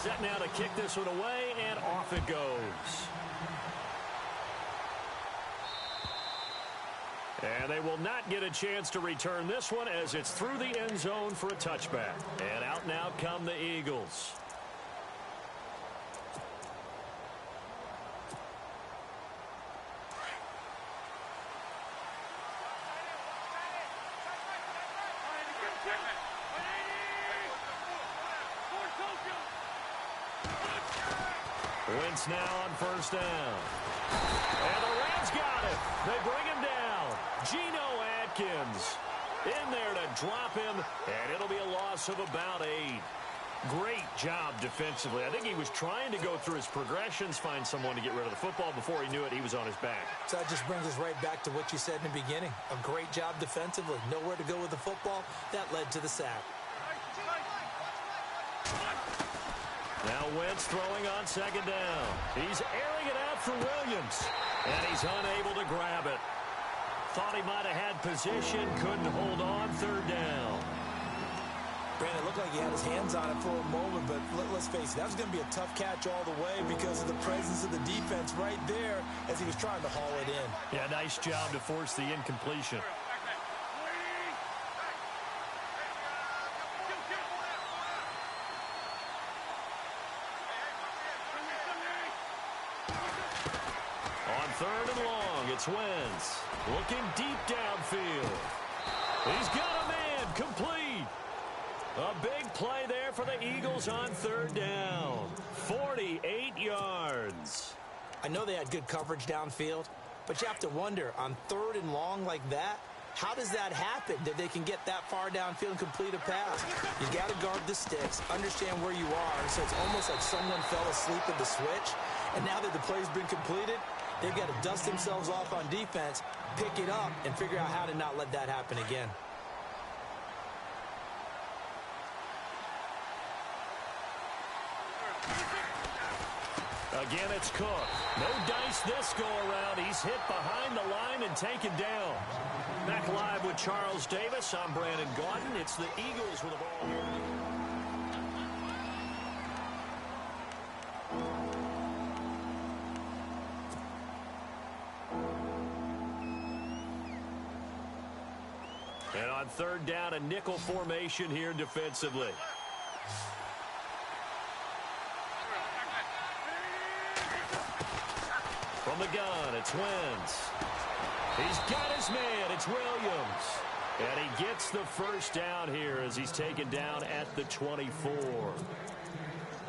Set now to kick this one away, and off it goes. And they will not get a chance to return this one as it's through the end zone for a touchback. And out now come the Eagles. Wentz now on first down. And the Rams got it. They bring him down. Geno Atkins in there to drop him, and it'll be a loss of about 8. Great job defensively. I think he was trying to go through his progressions, find someone to get rid of the football. Before he knew it, he was on his back. So that just brings us right back to what you said in the beginning. A great job defensively. Nowhere to go with the football. That led to the sack. Now Wentz throwing on second down. He's airing it out for Williams, and he's unable to grab it. Thought he might have had position, couldn't hold on, third down. Brandon, it looked like he had his hands on it for a moment, but let's face it, that was going to be a tough catch all the way because of the presence of the defense right there as he was trying to haul it in. Yeah, nice job to force the incompletion. Third and long, it's Wentz. Looking deep downfield. He's got a man, complete. A big play there for the Eagles on third down. 48 yards. I know they had good coverage downfield, but you have to wonder, on third and long like that, how does that happen that they can get that far downfield and complete a pass? You got to guard the sticks, understand where you are, so it's almost like someone fell asleep at the switch, and now that the play's been completed, they've got to dust themselves off on defense, pick it up, and figure out how to not let that happen again. Again, it's Cook. No dice this go-around. He's hit behind the line and taken down. Back live with Charles Davis. I'm Brandon Gaudin. It's the Eagles with the ball here. And on third down, a nickel formation here defensively. From the gun, it's Wentz. He's got his man, it's Williams. And he gets the first down here as he's taken down at the 24.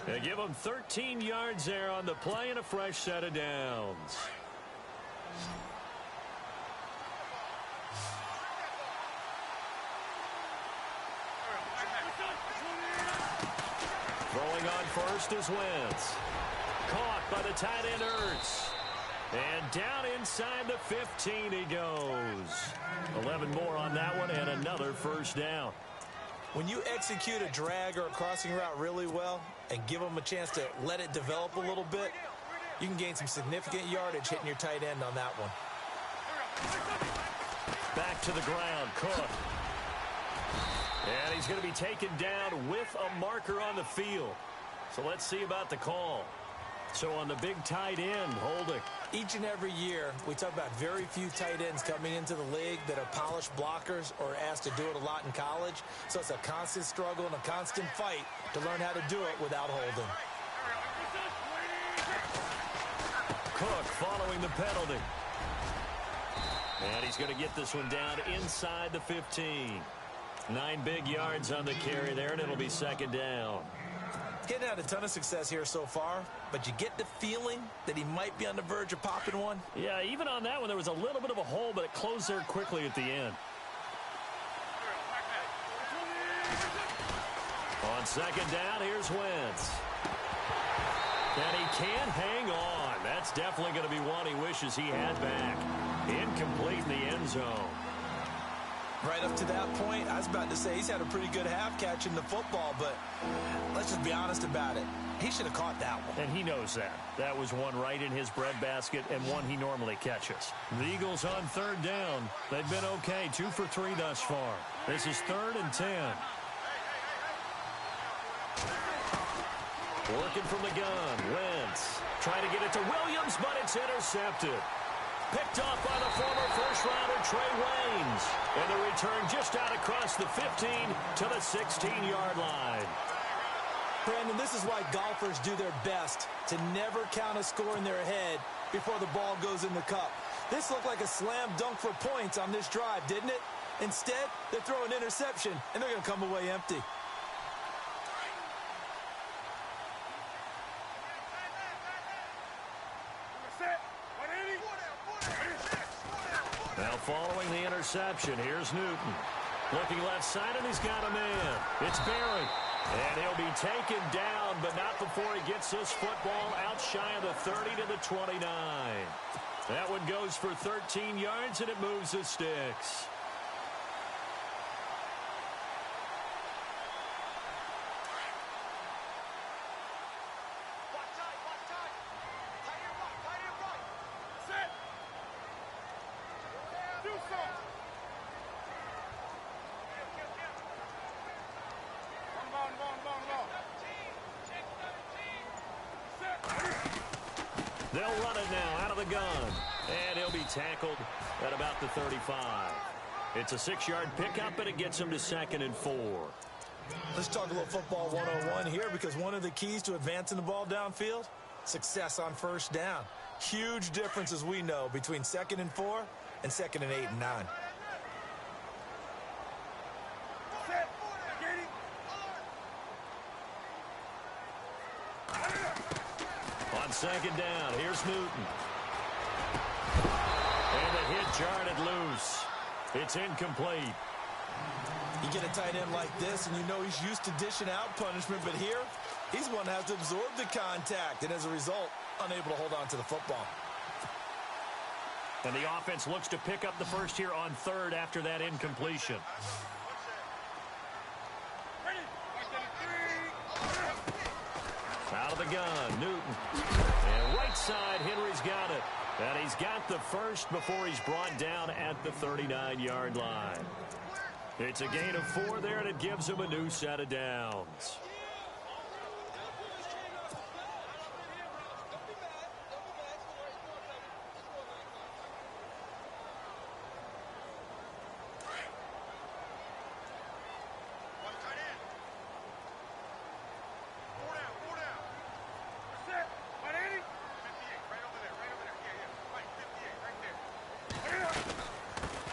They give him 13 yards there on the play and a fresh set of downs. Throwing on first is Wentz. Caught by the tight end Ertz. And down inside the 15 he goes. 11 more on that one and another first down. When you execute a drag or a crossing route really well and give them a chance to let it develop a little bit, you can gain some significant yardage hitting your tight end on that one. Back to the ground, Cook. And he's going to be taken down with a marker on the field. So let's see about the call. So on the big tight end, holding. Each and every year, we talk about very few tight ends coming into the league that are polished blockers or asked to do it a lot in college. So it's a constant struggle and a constant fight to learn how to do it without holding. Cook following the penalty. And he's going to get this one down inside the 15. 9 big yards on the carry there, and it'll be second down. Getting had a ton of success here so far, but you get the feeling that he might be on the verge of popping one. Yeah, even on that one, there was a little bit of a hole, but it closed there quickly at the end. On second down, here's Wentz. And he can't hang on. That's definitely going to be one he wishes he had back. Incomplete in the end zone. Right up to that point, I was about to say he's had a pretty good half catching the football, but let's just be honest about it. He should have caught that one. And he knows that. That was one right in his breadbasket and one he normally catches. The Eagles on third down. They've been okay, 2 for 3 thus far. This is 3rd and 10. Working from the gun. Wentz trying to get it to Williams, but it's intercepted. Picked off by the former first-rounder Trey Waynes. And the return just out across the 15 to the 16-yard line. Brandon, this is why golfers do their best to never count a score in their head before the ball goes in the cup. This looked like a slam dunk for points on this drive, didn't it? Instead, they throw an interception, and they're going to come away empty. Now following the interception, here's Newton. Looking left side, and he's got a man. It's Barry. And he'll be taken down, but not before he gets this football out shy of the 30 to the 29. That one goes for 13 yards, and it moves the sticks. They'll run it now out of the gun. And he'll be tackled at about the 35. It's a 6-yard pickup, and it gets him to 2nd and 4. Let's talk a little football 101 here, because one of the keys to advancing the ball downfield, success on first down. Huge difference, as we know, between 2nd and 4 and 2nd and 8 and 9. On 2nd down, here's Newton. And the hit jarred loose. It's incomplete. You get a tight end like this, and you know he's used to dishing out punishment, but here, he's one that has to absorb the contact, and as a result, unable to hold on to the football. And the offense looks to pick up the first here on 3rd after that incompletion. Out of the gun, Newton. And right side, Henry's got it. And he's got the first before he's brought down at the 39-yard line. It's a gain of 4 there, and it gives him a new set of downs.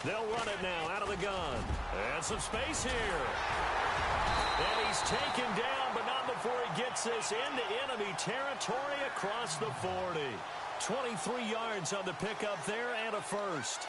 They'll run it now out of the gun. And some space here. And he's taken down, but not before he gets this into enemy territory across the 40. 23 yards on the pickup there and a first.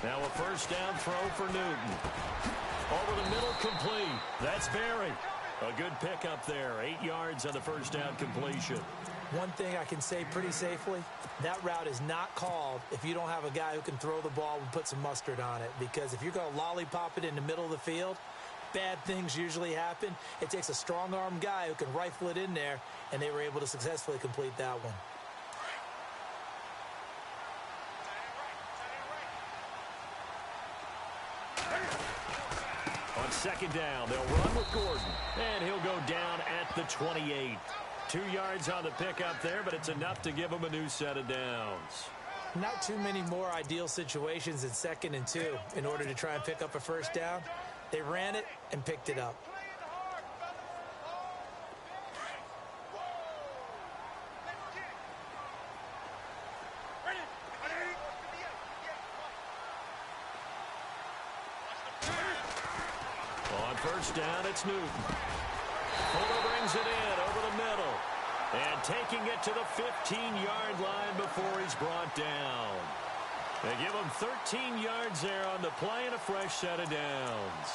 Now a first down throw for Newton. Over the middle, complete. That's Barry. A good pickup there. 8 yards on the first down completion. One thing I can say pretty safely, that route is not called if you don't have a guy who can throw the ball and put some mustard on it. Because if you're going to lollipop it in the middle of the field, bad things usually happen. It takes a strong-arm guy who can rifle it in there, and they were able to successfully complete that one. On 2nd down, they'll run with Gordon, and he'll go down at the 28. 2 yards on the pickup there, but it's enough to give him a new set of downs. Not too many more ideal situations in 2nd and 2 in order to try and pick up a first down. They ran it and picked it up. On first down, it's Newton. Fuller brings it in over the middle. And taking it to the 15-yard line before he's brought down. They give him 13 yards there on the play and a fresh set of downs.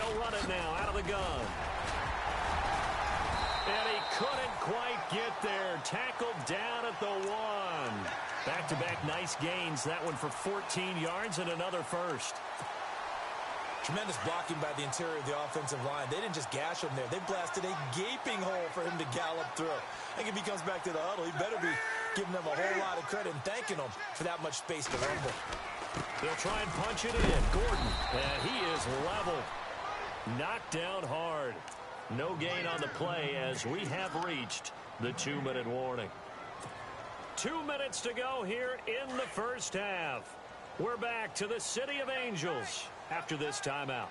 They'll run it now out of the gun. And he couldn't quite get there. Tackled down at the 1. Back-to-back nice gains. That one for 14 yards and another first. Tremendous blocking by the interior of the offensive line. They didn't just gash him there. They blasted a gaping hole for him to gallop through. I think if he comes back to the huddle, he better be giving them a whole lot of credit and thanking them for that much space to rumble. They'll try and punch it in. Gordon, and he is level. Knocked down hard. No gain on the play as we have reached the 2-minute warning. 2 minutes to go here in the first half. We're back to the City of Angels after this timeout.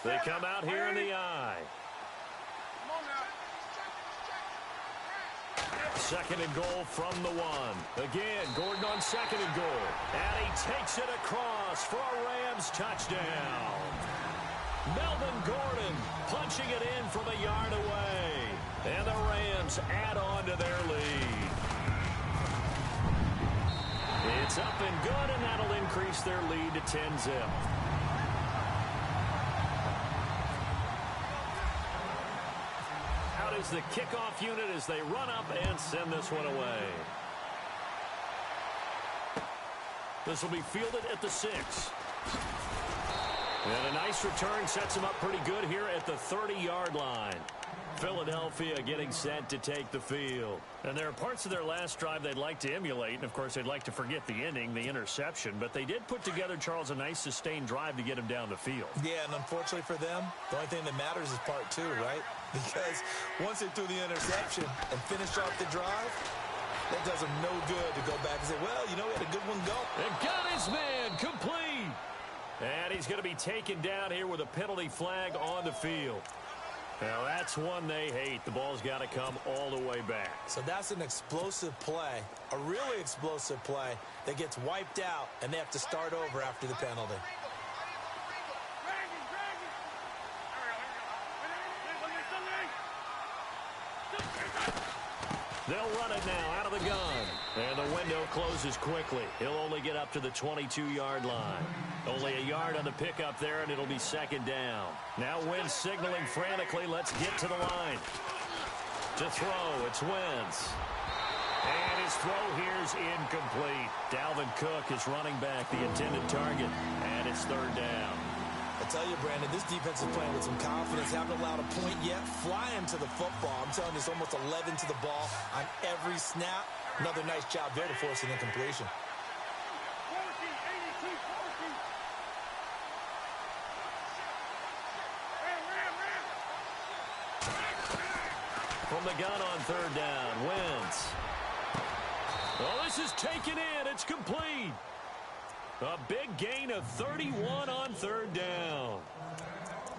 They come out here in the I. Second and goal from the 1. Again, Gordon on second and goal. And he takes it across for a Rams touchdown. Melvin Gordon punching it in from a yard away. And the Rams add on to their lead. It's up and good, and that'll increase their lead to 10-zip. Out is the kickoff unit as they run up and send this one away. This will be fielded at the 6. And a nice return sets them up pretty good here at the 30-yard line. Philadelphia getting set to take the field. And there are parts of their last drive they'd like to emulate. And, of course, they'd like to forget the ending, the interception. But they did put together, Charles, a nice sustained drive to get him down the field. Yeah, and unfortunately for them, the only thing that matters is part 2, right? Because once they threw the interception and finished off the drive, that does them no good to go back and say, well, you know, we had a good one go. And got his man complete. And he's going to be taken down here with a penalty flag on the field. Now, that's one they hate. The ball's got to come all the way back. So that's an explosive play, a really explosive play that gets wiped out, and they have to start over after the penalty. They'll run it now out of the gun. And the window closes quickly. He'll only get up to the 22-yard line. Only a yard on the pickup there, and it'll be second down. Now Wentz signaling frantically, let's get to the line. To throw, it's Wentz. And his throw here's incomplete. Dalvin Cook is running back the intended target, and it's third down. I tell you, Brandon, this defense is playing with some confidence. Haven't allowed a point yet. Flying to the football. I'm telling you, it's almost 11 to the ball on every snap. Another nice job there to force an incompletion. From the gun on third down, Wentz. Oh, this is taken in. It's complete. A big gain of 31 on third down.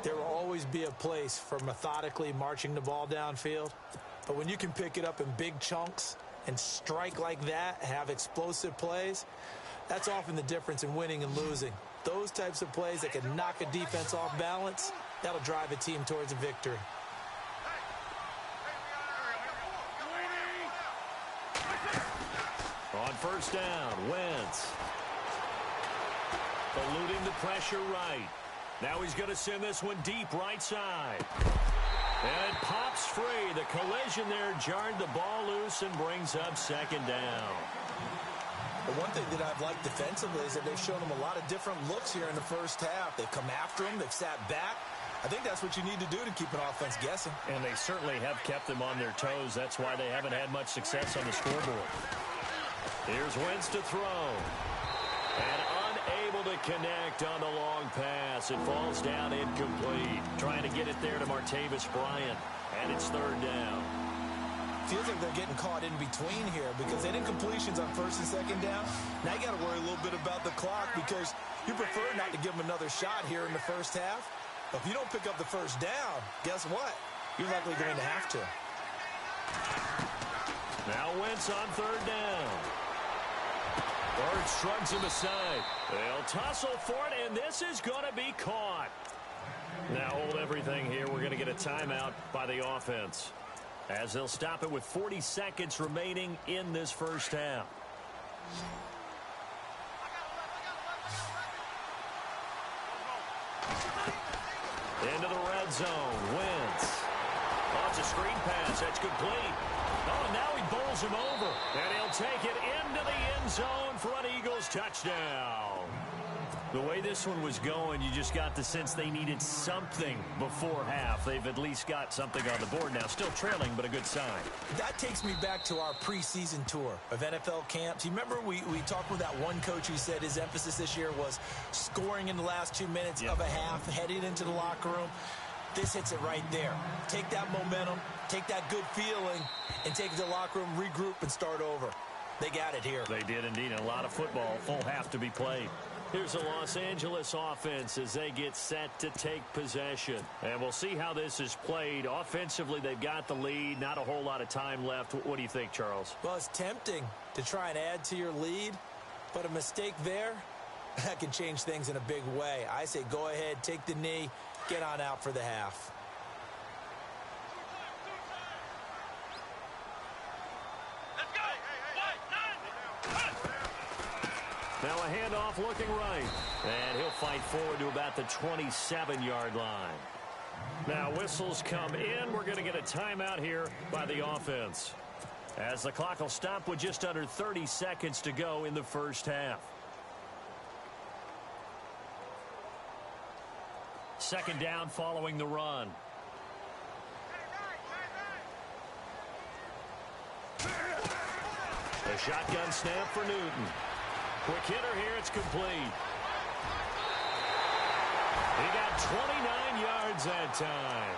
There will always be a place for methodically marching the ball downfield. But when you can pick it up in big chunks and strike like that, have explosive plays, that's often the difference in winning and losing. Those types of plays that can knock a defense off balance, that'll drive a team towards a victory. On first down, Wentz. Eluding the pressure right. Now he's going to send this one deep right side. And it pops free. The collision there jarred the ball loose and brings up second down. The one thing that I've liked defensively is that they've shown them a lot of different looks here in the first half. They've come after him. They've sat back. I think that's what you need to do to keep an offense guessing. And they certainly have kept them on their toes. That's why they haven't had much success on the scoreboard. Here's Wentz to throw. And unable to connect on the long pass. It falls down incomplete. Trying to get it there to Martavis Bryant. And it's third down. Feels like they're getting caught in between here because they had incompletions on first and second down. Now you got to worry a little bit about the clock because you prefer not to give them another shot here in the first half. But if you don't pick up the first down, guess what? You're likely going to have to. Now Wentz on third down. Bird shrugs him aside. They'll tussle for it, and this is going to be caught. Now hold everything here. We're going to get a timeout by the offense as they'll stop it with 40 seconds remaining in this first half. Into the red zone. Wentz. Oh, it's a screen pass. That's complete. Oh, now he bowls him over. And he'll take it into the end zone for an Eagles touchdown. The way this one was going, you just got the sense they needed something before half. They've at least got something on the board now. Still trailing, but a good sign. That takes me back to our preseason tour of NFL camps. You remember we talked with that one coach who said his emphasis this year was scoring in the last 2 minutes of a half, heading into the locker room. This hits it right there. Take that momentum, take that good feeling, and take it to the locker room, regroup, and start over. They got it here. They did indeed. A lot of football, full half to be played. Here's the Los Angeles offense as they get set to take possession. And we'll see how this is played. Offensively, they've got the lead. Not a whole lot of time left. What do you think, Charles? Well, it's tempting to try and add to your lead, but a mistake there, that can change things in a big way. I say go ahead, take the knee, get on out for the half. Now a handoff looking right. And he'll fight forward to about the 27-yard line. Now whistles come in. We're going to get a timeout here by the offense, as the clock will stop with just under 30 seconds to go in the first half. Second down following the run. A shotgun snap for Newton. Quick hitter here, it's complete. He got 29 yards that time.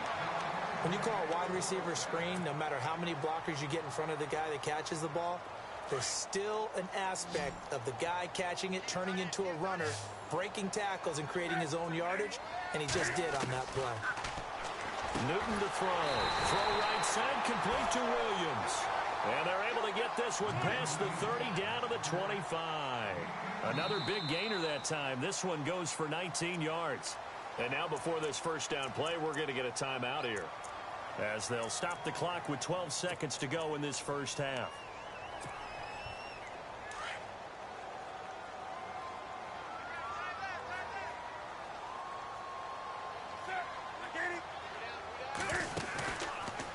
When you call a wide receiver screen, no matter how many blockers you get in front of the guy that catches the ball, there's still an aspect of the guy catching it, turning into a runner, breaking tackles and creating his own yardage, and he just did on that play. Newton to throw. Throw right side, complete to Williams. And they're able to get this one past the 30 down to the 25. Another big gainer that time. This one goes for 19 yards. And now before this first down play, we're going to get a timeout here, as they'll stop the clock with 12 seconds to go in this first half.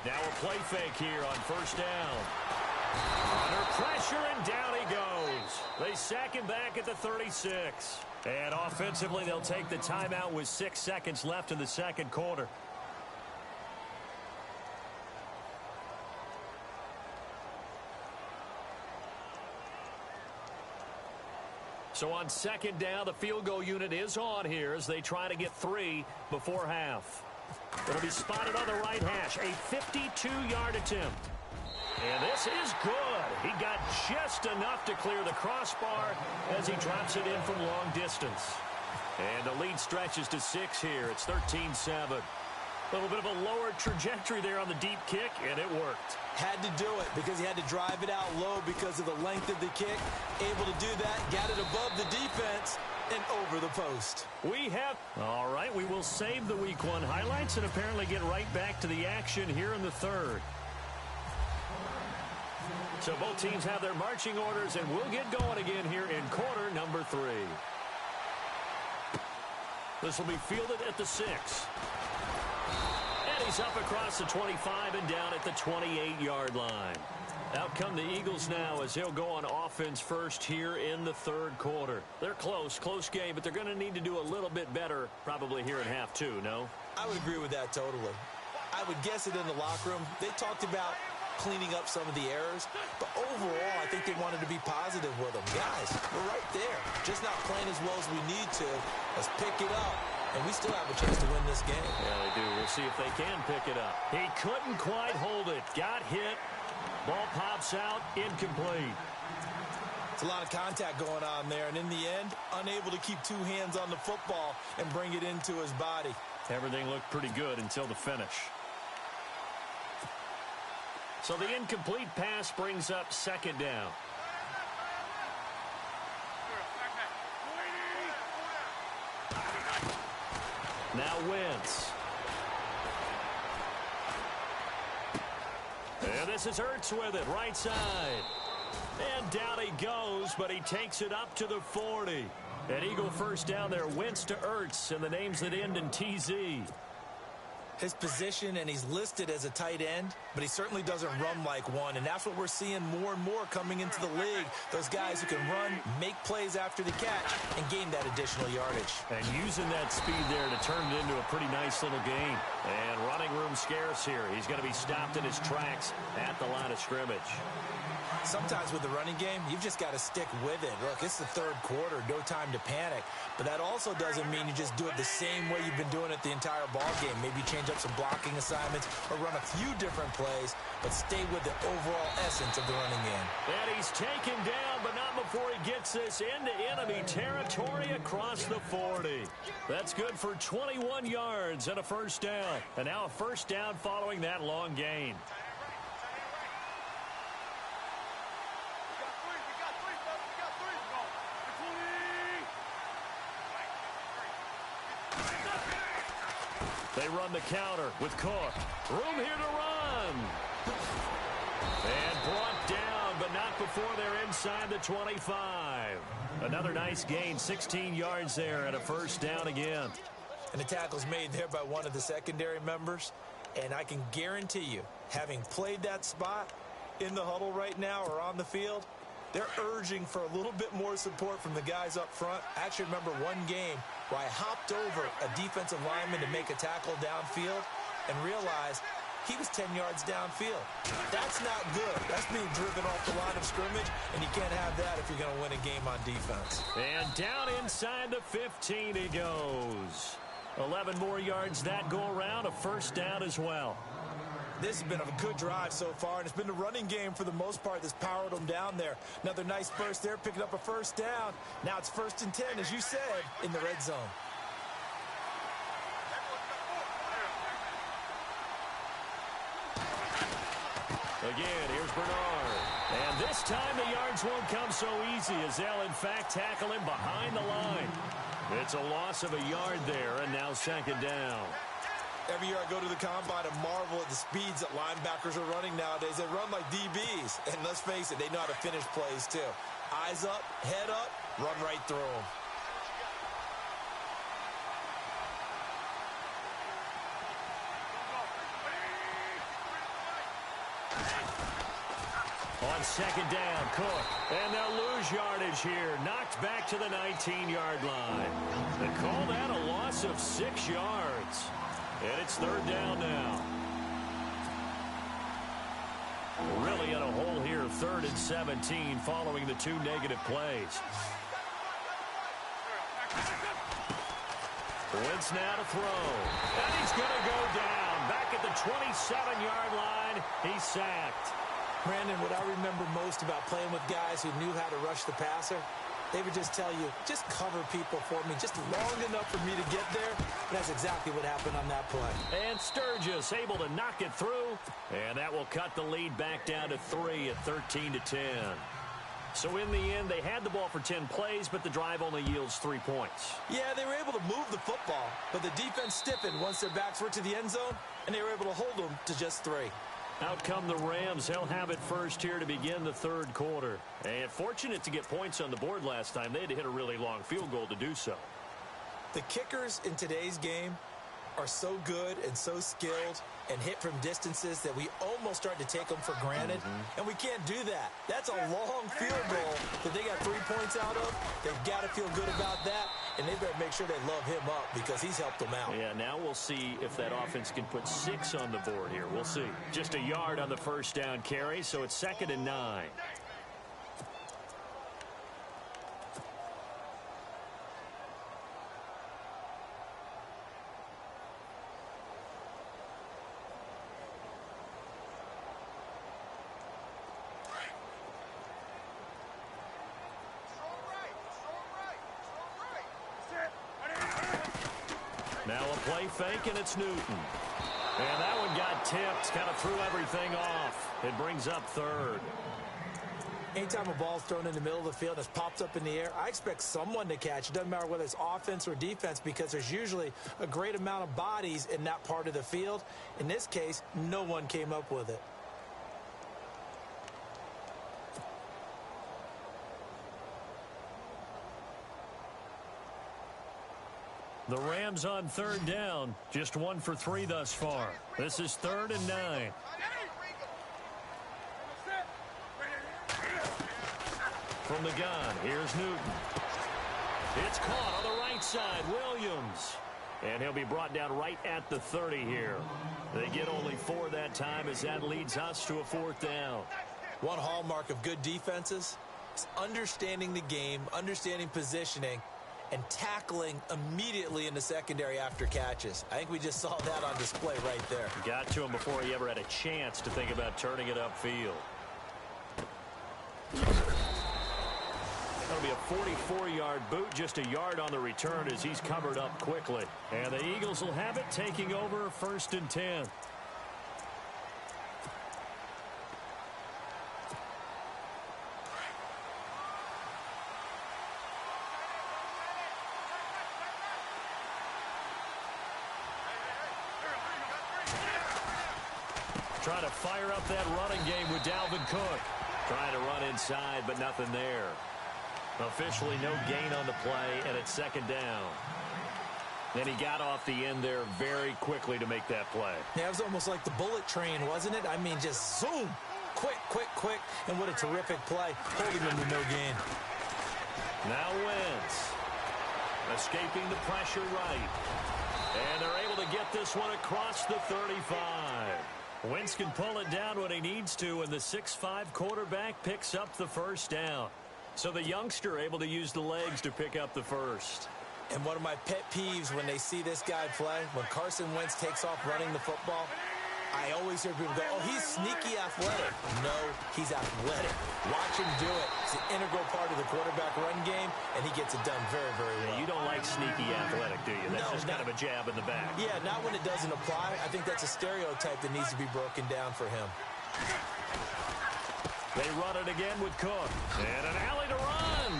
Now a play fake here on first down. Under pressure, and down he goes. They sack him back at the 36. And offensively, they'll take the timeout with 6 seconds left in the second quarter. So on second down, the field goal unit is on here as they try to get 3 before half. It'll be spotted on the right hash. A 52-yard attempt. And this is good. He got just enough to clear the crossbar as he drops it in from long distance. And the lead stretches to 6 here. It's 13-7. A little bit of a lower trajectory there on the deep kick, and it worked. Had to do it because he had to drive it out low because of the length of the kick. Able to do that, got it above the defense and over the post. All right, we will save the week 1 highlights and apparently get right back to the action here in the third. So both teams have their marching orders, and we'll get going again here in quarter number 3. This will be fielded at the 6. And he's up across the 25 and down at the 28-yard line. Out come the Eagles now as they'll go on offense first here in the third quarter. They're close game, but they're going to need to do a little bit better probably here in half 2, no? I would agree with that totally. I would guess it in the locker room. They talked about cleaning up some of the errors, but overall, I think they wanted to be positive with them. Guys, we're right there. Just not playing as well as we need to. Let's pick it up, and we still have a chance to win this game. Yeah, they do. We'll see if they can pick it up. He couldn't quite hold it. Got hit. Ball pops out. Incomplete. It's a lot of contact going on there, and in the end, unable to keep 2 hands on the football and bring it into his body. Everything looked pretty good until the finish. So the incomplete pass brings up second down. Now Wentz. And this is Ertz with it, right side. And down he goes, but he takes it up to the 40. An Eagle first down there, Wentz to Ertz, and the names that end in TZ. his position, and he's listed as a tight end, but he certainly doesn't run like one, and that's what we're seeing more and more coming into the league. Those guys who can run, make plays after the catch, and gain that additional yardage. And using that speed there to turn it into a pretty nice little game. And running room scarce here. He's going to be stopped in his tracks at the line of scrimmage. Sometimes with the running game, you've just got to stick with it. Look, it's the third quarter, no time to panic. But that also doesn't mean you just do it the same way you've been doing it the entire ball game. Maybe change up some blocking assignments or run a few different plays, but stay with the overall essence of the running game. And he's taken down, but not before he gets this into enemy territory across the 40. That's good for 21 yards and a first down. And now a first down following that long gain. They run the counter with Cook. Room here to run. And brought down, but not before they're inside the 25. Another nice gain, 16 yards there and a first down again. And the tackle's made there by one of the secondary members. And I can guarantee you, having played that spot in the huddle right now or on the field, they're urging for a little bit more support from the guys up front. I actually remember one game where I hopped over a defensive lineman to make a tackle downfield and realized he was 10 yards downfield. That's not good. That's being driven off the line of scrimmage, and you can't have that if you're going to win a game on defense. And down inside the 15 he goes. 11 more yards that go around, a first down as well. This has been a good drive so far, and it's been the running game for the most part that's powered them down there. Another nice burst there, picking up a first down. Now it's 1st and 10, as you said, in the red zone. Again, here's Bernard. And this time the yards won't come so easy as they'll, in fact, tackle him behind the line. It's a loss of a yard there, and now second down. Every year I go to the combine and marvel at the speeds that linebackers are running nowadays. They run like DBs. And let's face it, they know how to finish plays too. Eyes up, head up, run right through them. On second down, Cook. And they'll lose yardage here. Knocked back to the 19-yard line. They call that a loss of 6 yards. And it's third down now. Really in a hole here, 3rd and 17 following the 2 negative plays. Wentz now to throw. And he's going to go down. Back at the 27-yard line, he's sacked. Brandon, what I remember most about playing with guys who knew how to rush the passer, they would just tell you, just cover people for me, just long enough for me to get there. And that's exactly what happened on that play. And Sturgis able to knock it through. And that will cut the lead back down to 3 at 13-10. So in the end, they had the ball for 10 plays, but the drive only yields 3 points. Yeah, they were able to move the football, but the defense stiffened once their backs were to the end zone, and they were able to hold them to just 3. Out come the Rams. They'll have it first here to begin the third quarter. And fortunate to get points on the board last time. They had to hit a really long field goal to do so. The kickers in today's game are so good and so skilled and hit from distances that we almost start to take them for granted. And we can't do that. That's a long field goal that they got 3 points out of. They've got to feel good about that, and they better make sure they love him up because he's helped them out. Yeah, now we'll see if that offense can put 6 on the board here. We'll see. Just a yard on the first down carry, so it's 2nd and 9. Now a play fake, and it's Newton. And that one got tipped, kind of threw everything off. It brings up 3rd. Anytime a ball's thrown in the middle of the field and it's popped up in the air, I expect someone to catch. It doesn't matter whether it's offense or defense because there's usually a great amount of bodies in that part of the field. In this case, no one came up with it. The Rams on third down, just 1 for 3 thus far. This is 3rd and 9. From the gun, here's Newton. It's caught on the right side, Williams. And he'll be brought down right at the 30 here. They get only 4 that time as that leads us to a 4th down. One hallmark of good defenses is understanding the game, understanding positioning, and tackling immediately in the secondary after catches. I think we just saw that on display right there. Got to him before he ever had a chance to think about turning it upfield. That'll be a 44-yard boot, just a yard on the return as he's covered up quickly. And the Eagles will have it, taking over 1st and 10. Trying to fire up that running game with Dalvin Cook. Trying to run inside, but nothing there. Officially no gain on the play, and it's 2nd down. And he got off the end there very quickly to make that play. Yeah, it was almost like the bullet train, wasn't it? I mean, just zoom. Quick, quick, quick. And what a terrific play. Holding him to no gain. Now Wentz. Escaping the pressure right. And they're able to get this one across the 35. Wentz can pull it down when he needs to, and the 6'5" quarterback picks up the 1st down. So the youngster able to use the legs to pick up the 1st. And one of my pet peeves when they see this guy play, when Carson Wentz takes off running the football, I always hear people go, oh, he's sneaky athletic. No, he's athletic. Watch him do it. It's an integral part of the quarterback run game, and he gets it done very, very well. You don't like sneaky athletic, do you? That's just kind of a jab in the back. Yeah, not when it doesn't apply. I think that's a stereotype that needs to be broken down for him. They run it again with Cook. And an alley to run.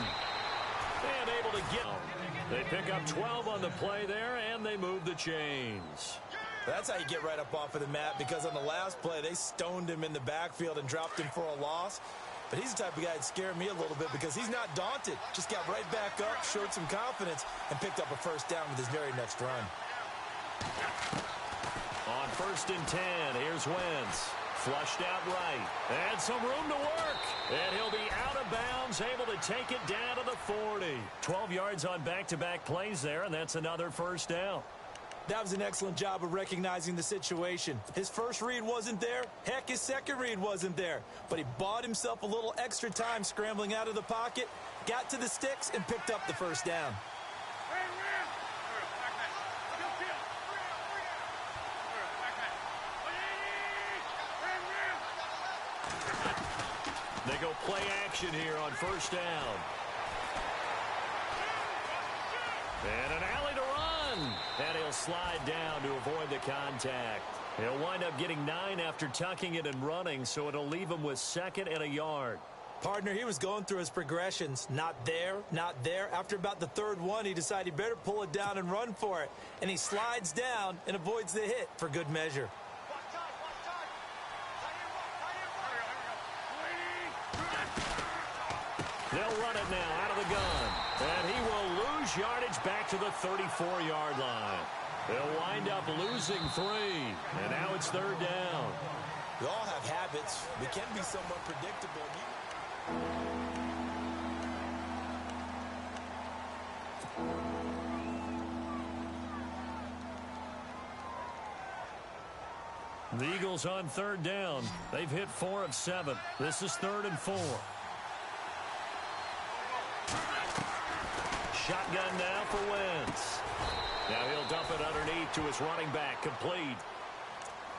And able to get him. They pick up 12 on the play there, and they move the chains. That's how you get right up off of the mat, because on the last play, they stoned him in the backfield and dropped him for a loss. But he's the type of guy that scared me a little bit because he's not daunted. Just got right back up, showed some confidence, and picked up a 1st down with his very next run. On 1st and 10, here's Wentz. Flushed out right. And some room to work. And he'll be out of bounds, able to take it down to the 40. 12 yards on back-to-back plays there, and that's another 1st down. That was an excellent job of recognizing the situation. His first read wasn't there. Heck, his second read wasn't there. But he bought himself a little extra time scrambling out of the pocket, got to the sticks, and picked up the 1st down. They go play action here on 1st down. And an alley to run. And he'll slide down to avoid the contact. He'll wind up getting 9 after tucking it and running, so it'll leave him with 2nd and a yard. Partner, he was going through his progressions. Not there, not there. After about the 3rd one, he decided he better pull it down and run for it. And he slides down and avoids the hit for good measure. They'll run it now out of the gun. And he will lose yardage back to the 34-yard line. They'll wind up losing 3. And now it's 3rd down. We all have habits. We can be somewhat predictable. The Eagles on 3rd down. They've hit 4 of 7. This is 3rd and 4. Shotgun now for Wentz. Now he'll dump it underneath to his running back, complete.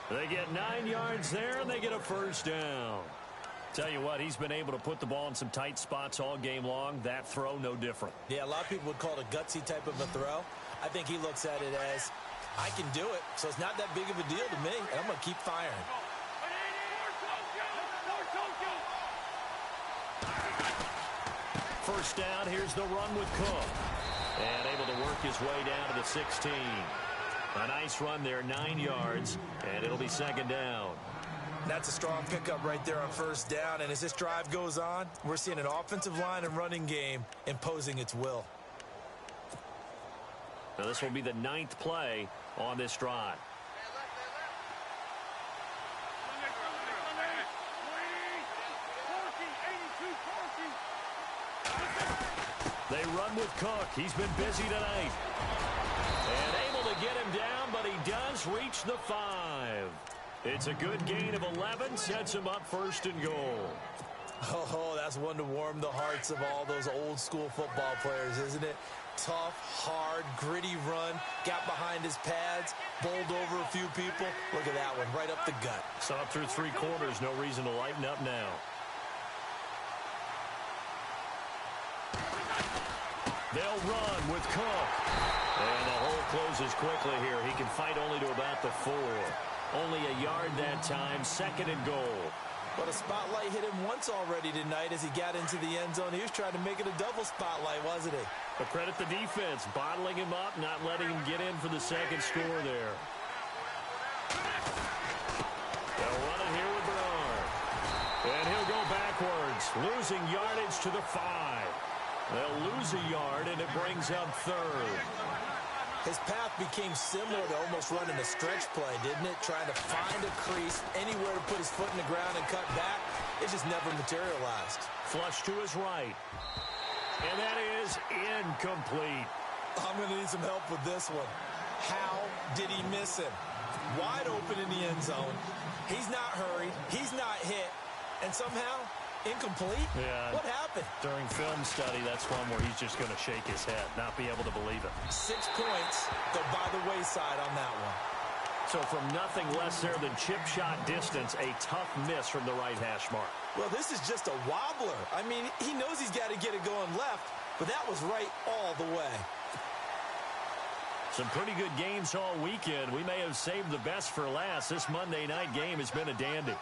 They get 9 yards there, and they get a 1st down. Tell you what, he's been able to put the ball in some tight spots all game long. That throw, no different. Yeah, a lot of people would call it a gutsy type of a throw. I think he looks at it as, I can do it, so it's not that big of a deal to me, and I'm going to keep firing. First down, here's the run with Cook. And able to work his way down to the 16. A nice run there, 9 yards, and it'll be 2nd down. That's a strong pickup right there on 1st down, and as this drive goes on, we're seeing an offensive line and running game imposing its will. Now, this will be the 9th play on this drive. They run with Cook. He's been busy tonight. And able to get him down, but he does reach the 5. It's a good gain of 11, sets him up 1st and goal. Oh, that's one to warm the hearts of all those old-school football players, isn't it? Tough, hard, gritty run, got behind his pads, bowled over a few people. Look at that one, right up the gut. Saw it through 3 quarters, no reason to lighten up now. They'll run with Cook. And the hole closes quickly here. He can fight only to about the 4. Only a yard that time, 2nd and goal. But a spotlight hit him once already tonight as he got into the end zone. He was trying to make it a double spotlight, wasn't he? But credit the defense, bottling him up, not letting him get in for the 2nd score there. They'll run it here with Bernard. And he'll go backwards, losing yardage to the 5. They'll lose a yard, and it brings up 3rd. His path became similar to almost running a stretch play, didn't it? Trying to find a crease, anywhere to put his foot in the ground and cut back. It just never materialized. Flush to his right. And that is incomplete. I'm going to need some help with this one. How did he miss him? Wide open in the end zone. He's not hurried. He's not hit. And somehow, incomplete? Yeah. What happened? During film study, that's one where he's just going to shake his head, not be able to believe it. 6 points, go by the wayside on that one. So from nothing less there than chip shot distance, a tough miss from the right hash mark. Well, this is just a wobbler. I mean, he knows he's got to get it going left, but that was right all the way. Some pretty good games all weekend. We may have saved the best for last. This Monday night game has been a dandy.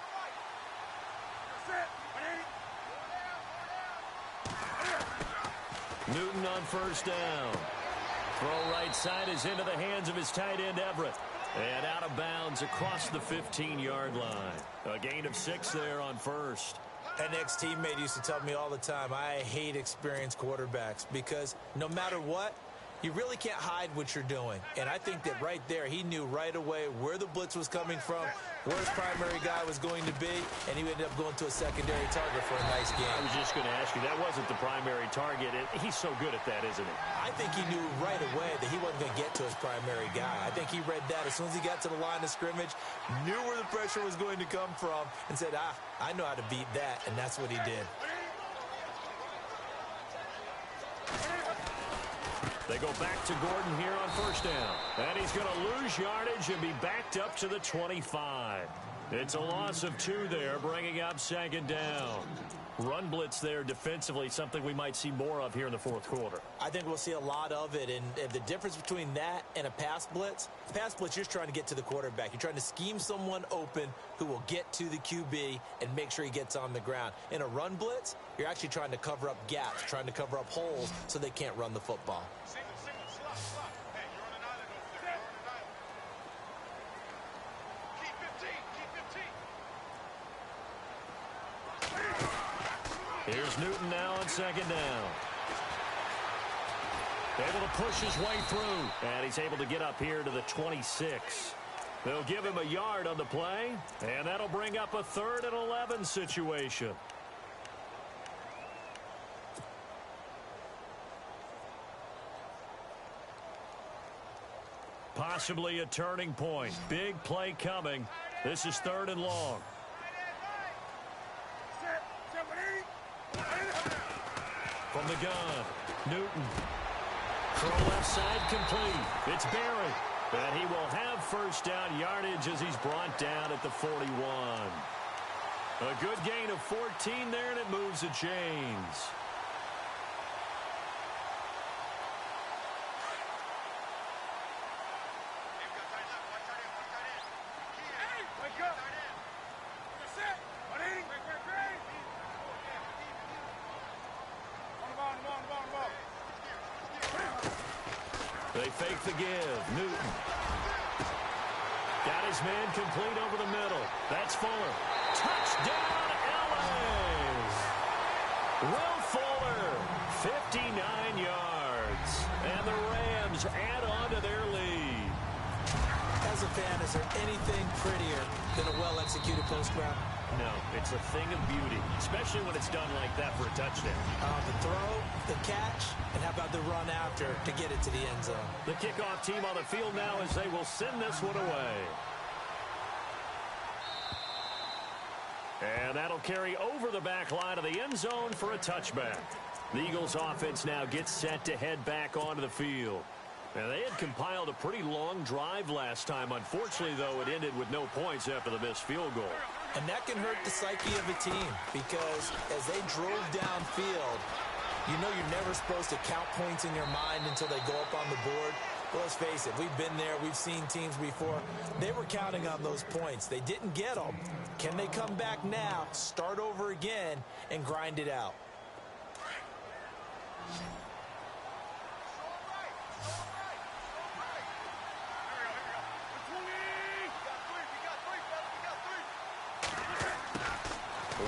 Newton on 1st down. Throw right side is into the hands of his tight end, Everett. And out of bounds across the 15-yard line. A gain of 6 there on 1st. An ex-teammate used to tell me all the time, I hate experienced quarterbacks because no matter what, you really can't hide what you're doing. And I think that right there, he knew right away where the blitz was coming from, where his primary guy was going to be, and he ended up going to a secondary target for a nice game. I was just going to ask you, that wasn't the primary target. He's so good at that, isn't he? I think he knew right away that he wasn't going to get to his primary guy. I think he read that as soon as he got to the line of scrimmage, knew where the pressure was going to come from, and said, I know how to beat that, and that's what he did. They go back to Gordon here on 1st down. And he's going to lose yardage and be backed up to the 25. It's a loss of 2 there, bringing up 2nd down. Run blitz there defensively, something we might see more of here in the 4th quarter. I think we'll see a lot of it, and the difference between that and a pass blitz, you're just trying to get to the quarterback. You're trying to scheme someone open who will get to the QB and make sure he gets on the ground. In a run blitz, you're actually trying to cover up gaps, trying to cover up holes so they can't run the football. Here's Newton now on 2nd down. Able to push his way through. And he's able to get up here to the 26. They'll give him a yard on the play. And that'll bring up a 3rd and 11 situation. Possibly a turning point. Big play coming. This is 3rd and long. From the gun, Newton. Throw left side complete. It's Barry. And he will have 1st down yardage as he's brought down at the 41. A good gain of 14 there, and it moves the chains. They fake the give. Newton. Got his man complete over the middle. That's Fuller. Touchdown, LA! Will Fuller, 59 yards. And the Rams add on to their lead. As a fan, is there anything prettier than a well-executed post route? No, it's a thing of beauty, especially when it's done like that for a touchdown. The throw, the catch, and how about the run after to get it to the end zone? The kickoff team on the field now as they will send this one away. And that'll carry over the back line of the end zone for a touchback. The Eagles offense now gets set to head back onto the field. Now, they had compiled a pretty long drive last time. Unfortunately, though, it ended with no points after the missed field goal. And that can hurt the psyche of a team because as they drove downfield, you know you're never supposed to count points in your mind until they go up on the board. Well, let's face it, we've been there. We've seen teams before. They were counting on those points. They didn't get them. Can they come back now, start over again, and grind it out?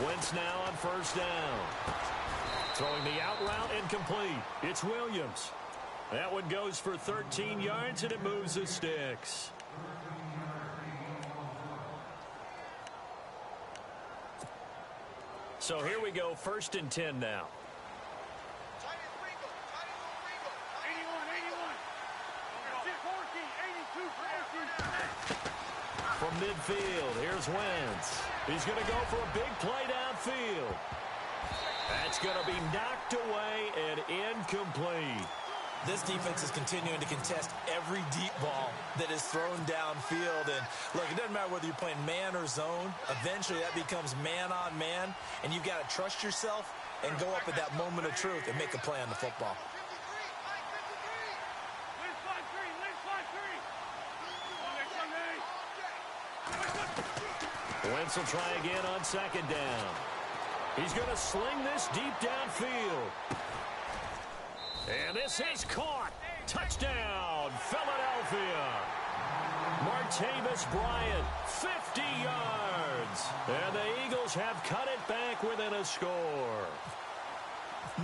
Wentz now on first down. Throwing the out route incomplete. It's Williams. That one goes for 13 yards, and it moves the sticks. So here we go, 1st and 10 now. From midfield, here's Wentz. He's going to go for a big play downfield. That's going to be knocked away and incomplete. This defense is continuing to contest every deep ball that is thrown downfield. And, look, it doesn't matter whether you're playing man or zone. Eventually, that becomes man-on-man, and you've got to trust yourself and go up at that moment of truth and make a play on the football. Wentz will try again on 2nd down. He's going to sling this deep downfield. And this is caught. Touchdown, Philadelphia. Martavis Bryant, 50 yards. And the Eagles have cut it back within a score.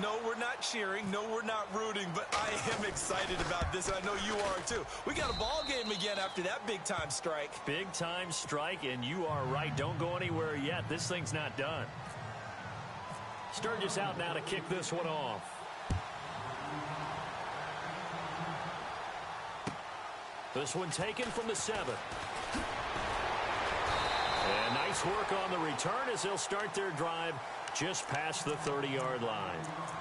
No, we're not cheering. No, we're not rooting. But I am excited about this, and I know you are too. We got a ball game again after that big-time strike. Big-time strike, and you are right. Don't go anywhere yet. This thing's not done. Sturgis out now to kick this one off. This one taken from the 7. And nice work on the return as they'll start their drive just past the 30-yard line.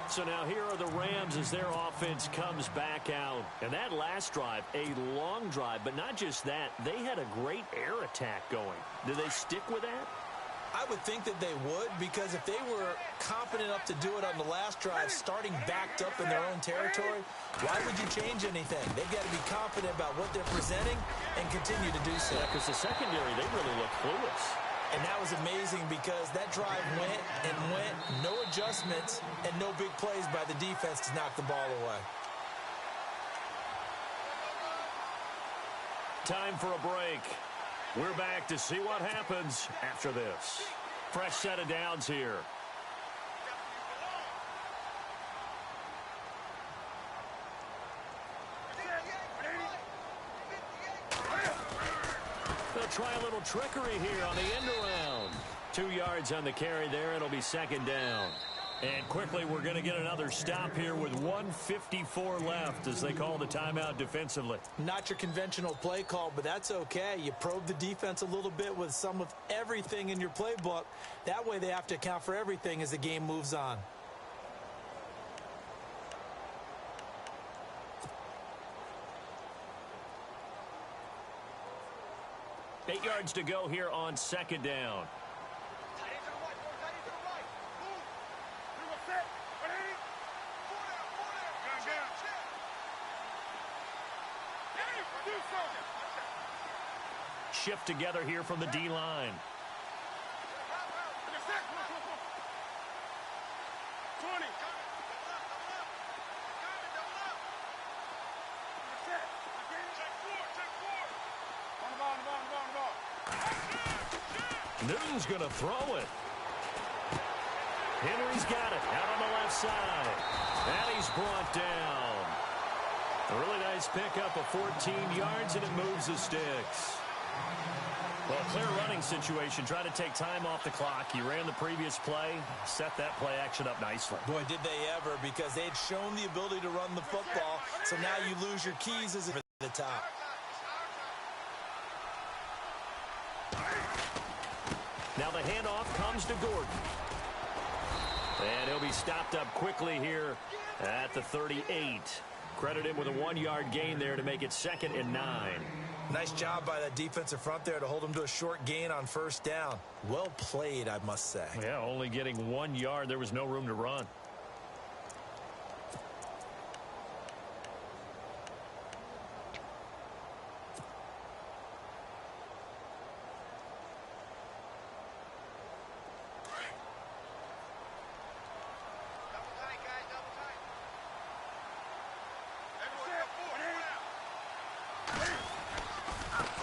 So now here are the Rams as their offense comes back out. And that last drive, a long drive, but not just that, they had a great air attack going. Do they stick with that? I would think that they would, because if they were confident enough to do it on the last drive, starting backed up in their own territory, why would you change anything? They've got to be confident about what they're presenting and continue to do so. Yeah, because the secondary, they really look clueless. And that was amazing because that drive went and went, no adjustments, and no big plays by the defense to knock the ball away. Time for a break. We're back to see what happens after this. Fresh set of downs here. They'll try a little trickery here on the end around. 2 yards on the carry there. It'll be 2nd down. And quickly, we're going to get another stop here with 1:54 left as they call the timeout defensively. Not your conventional play call, but that's okay. You probe the defense a little bit with some of everything in your playbook. That way they have to account for everything as the game moves on. Eight yards to go here on 2nd down. Shift together here from the D-line. Newton's going to throw it. Henry's got it out on the left side. And he's brought down. A really nice pickup of 14 yards, and it moves the sticks. Well, clear running situation. Try to take time off the clock. He ran the previous play, set that play action up nicely. Boy, did they ever, because they had shown the ability to run the football, so now you lose your keys as at the top. Now the handoff comes to Gordon. And he'll be stopped up quickly here at the 38. Credit him with a 1-yard gain there to make it 2nd and 9. Nice job by that defensive front there to hold him to a short gain on first down. Well played, I must say. Yeah, only getting 1 yard. There was no room to run.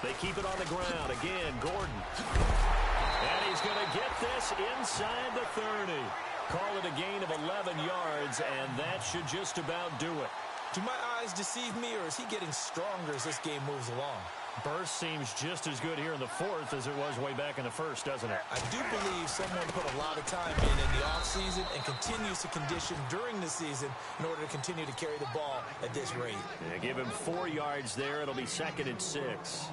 They keep it on the ground. Again, Gordon. And he's going to get this inside the 30. Call it a gain of 11 yards, and that should just about do it. Do my eyes deceive me, or is he getting stronger as this game moves along? Burst seems just as good here in the 4th as it was way back in the 1st, doesn't it? I do believe someone put a lot of time in the offseason and continues to condition during the season in order to continue to carry the ball at this rate. Yeah, give him 4 yards there. It'll be 2nd and 6.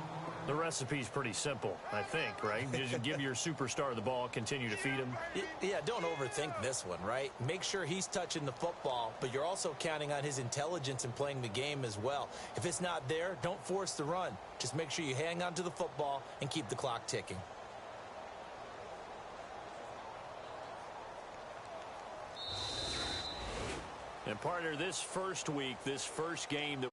The recipe's pretty simple, I think, right? Just give your superstar the ball, continue to feed him. Yeah, don't overthink this one, right? Make sure he's touching the football, but you're also counting on his intelligence in playing the game as well. If it's not there, don't force the run. Just make sure you hang on to the football and keep the clock ticking. And partner, this first week, this first game that